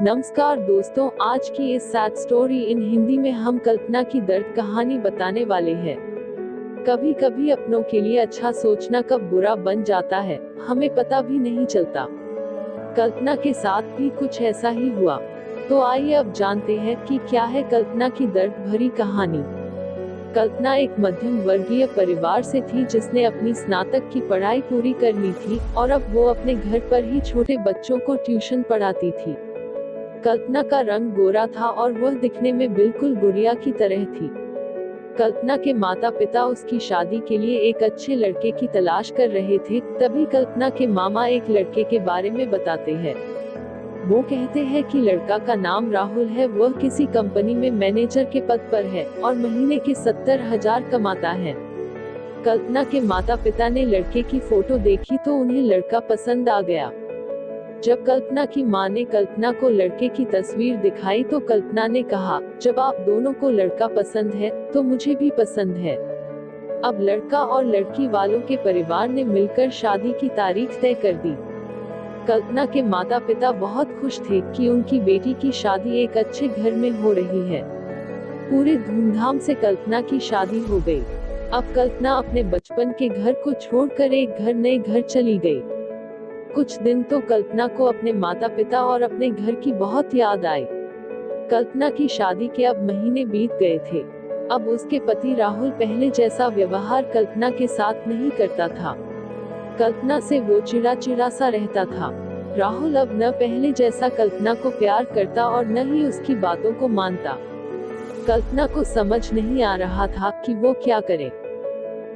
नमस्कार दोस्तों, आज की इस सैड स्टोरी इन हिंदी में हम कल्पना की दर्द कहानी बताने वाले हैं। कभी कभी अपनों के लिए अच्छा सोचना कब बुरा बन जाता है, हमें पता भी नहीं चलता। कल्पना के साथ भी कुछ ऐसा ही हुआ। तो आइए अब जानते हैं कि क्या है कल्पना की दर्द भरी कहानी। कल्पना एक मध्यम वर्गीय परिवार से थी जिसने अपनी स्नातक की पढ़ाई पूरी कर ली थी और अब वो अपने घर पर ही छोटे बच्चों को ट्यूशन पढ़ाती थी। कल्पना का रंग गोरा था और वह दिखने में बिल्कुल गुड़िया की तरह थी। कल्पना के माता पिता उसकी शादी के लिए एक अच्छे लड़के की तलाश कर रहे थे, तभी कल्पना के मामा एक लड़के के बारे में बताते हैं। वो कहते हैं कि लड़का का नाम राहुल है, वह किसी कंपनी में मैनेजर के पद पर है और महीने के 70,000 कमाता है। कल्पना के माता पिता ने लड़के की फोटो देखी तो उन्हें लड़का पसंद आ गया। जब कल्पना की मां ने कल्पना को लड़के की तस्वीर दिखाई तो कल्पना ने कहा, जब आप दोनों को लड़का पसंद है तो मुझे भी पसंद है। अब लड़का और लड़की वालों के परिवार ने मिलकर शादी की तारीख तय कर दी। कल्पना के माता पिता बहुत खुश थे कि उनकी बेटी की शादी एक अच्छे घर में हो रही है। पूरे धूमधाम से कल्पना की शादी हो गई। अब कल्पना अपने बचपन के घर को छोड़कर एक नए घर चली गई। कुछ दिन तो कल्पना को अपने माता पिता और अपने घर की बहुत याद आई। कल्पना की शादी के अब महीने बीत गए थे। अब उसके पति राहुल पहले जैसा व्यवहार कल्पना के साथ नहीं करता था। कल्पना से वो चिड़ा सा रहता था। राहुल अब न पहले जैसा कल्पना को प्यार करता और न ही उसकी बातों को मानता। कल्पना को समझ नहीं आ रहा था कि वो क्या करे।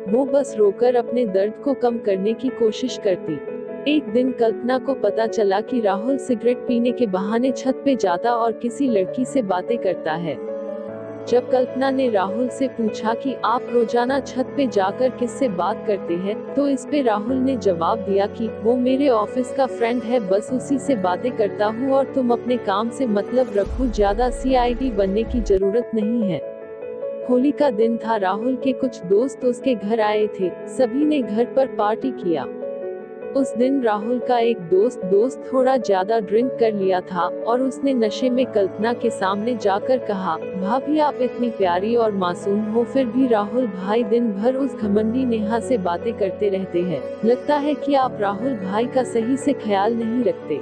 वो बस रोकर अपने दर्द को कम करने की कोशिश करती। एक दिन कल्पना को पता चला कि राहुल सिगरेट पीने के बहाने छत पे जाता और किसी लड़की से बातें करता है। जब कल्पना ने राहुल से पूछा कि आप रोजाना छत पे जाकर किससे बात करते हैं, तो इस पे राहुल ने जवाब दिया कि वो मेरे ऑफिस का फ्रेंड है, बस उसी से बातें करता हूँ और तुम अपने काम से मतलब रखो, ज्यादा CID बनने की जरूरत नहीं है। होली का दिन था। राहुल के कुछ दोस्त उसके घर आए थे। सभी ने घर पर पार्टी किया। उस दिन राहुल का एक दोस्त थोड़ा ज्यादा ड्रिंक कर लिया था और उसने नशे में कल्पना के सामने जाकर कहा, भाभी आप इतनी प्यारी और मासूम हो, फिर भी राहुल भाई दिन भर उस घमंडी नेहा से बातें करते रहते हैं। लगता है कि आप राहुल भाई का सही से ख्याल नहीं रखते।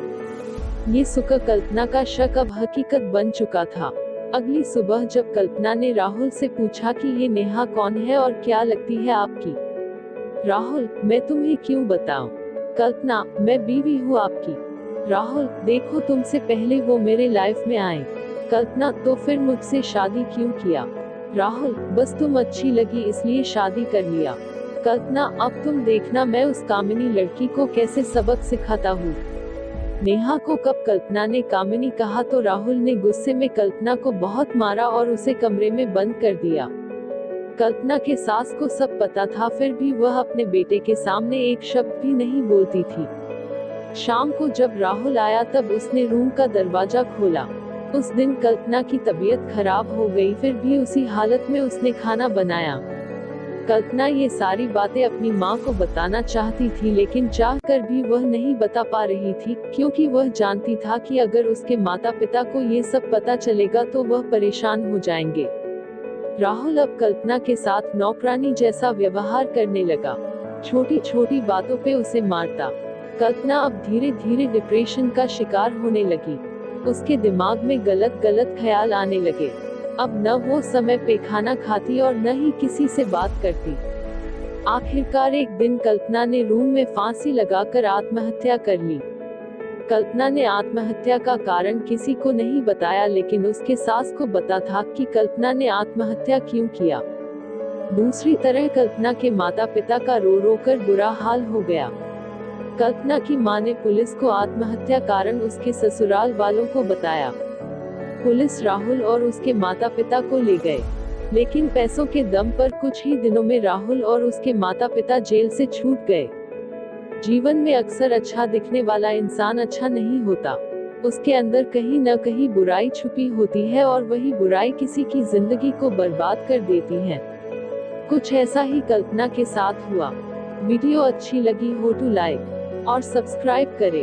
ये सुनकर कल्पना का शक अब हकीकत बन चुका था। अगली सुबह जब कल्पना ने राहुल से पूछा कि ये नेहा कौन है और क्या लगती है आपकी? राहुल, मैं तुम्हें क्यों बताऊं? कल्पना, मैं बीवी हूँ आपकी। राहुल, देखो तुमसे पहले वो मेरे लाइफ में आए। कल्पना, तो फिर मुझसे शादी क्यों किया? राहुल, बस तुम अच्छी लगी इसलिए शादी कर लिया। कल्पना, अब तुम देखना मैं उस कामिनी लड़की को कैसे सबक सिखाता हूँ। नेहा को कब कल्पना ने कामिनी कहा तो राहुल ने गुस्से में कल्पना को बहुत मारा और उसे कमरे में बंद कर दिया। कल्पना के सास को सब पता था, फिर भी वह अपने बेटे के सामने एक शब्द भी नहीं बोलती थी। शाम को जब राहुल आया तब उसने रूम का दरवाजा खोला। उस दिन कल्पना की तबीयत खराब हो गई, फिर भी उसी हालत में उसने खाना बनाया। कल्पना ये सारी बातें अपनी माँ को बताना चाहती थी, लेकिन चाहकर भी वह नहीं बता पा रही थी, क्योंकि वह जानती था कि अगर उसके माता पिता को ये सब पता चलेगा तो वह परेशान हो जाएंगे। राहुल अब कल्पना के साथ नौकरानी जैसा व्यवहार करने लगा। छोटी छोटी बातों पे उसे मारता। कल्पना अब धीरे धीरे डिप्रेशन का शिकार होने लगी। उसके दिमाग में गलत ख्याल आने लगे। अब न वो समय पे खाना खाती और न ही किसी से बात करती। आखिरकार एक दिन कल्पना ने रूम में फांसी लगाकर आत्महत्या कर ली। कल्पना ने आत्महत्या का कारण किसी को नहीं बताया, लेकिन उसके सास को पता था कि कल्पना ने आत्महत्या क्यों किया। दूसरी तरह कल्पना के माता पिता का रो कर बुरा हाल हो गया। कल्पना की मां ने पुलिस को आत्महत्या कारण उसके ससुराल वालों को बताया। पुलिस राहुल और उसके माता पिता को ले गए, लेकिन पैसों के दम पर कुछ ही दिनों में राहुल और उसके माता पिता जेल से छूट गए। जीवन में अक्सर अच्छा दिखने वाला इंसान अच्छा नहीं होता। उसके अंदर कहीं न कहीं बुराई छुपी होती है और वही बुराई किसी की जिंदगी को बर्बाद कर देती है। कुछ ऐसा ही कल्पना के साथ हुआ। वीडियो अच्छी लगी हो तो लाइक और सब्सक्राइब करें।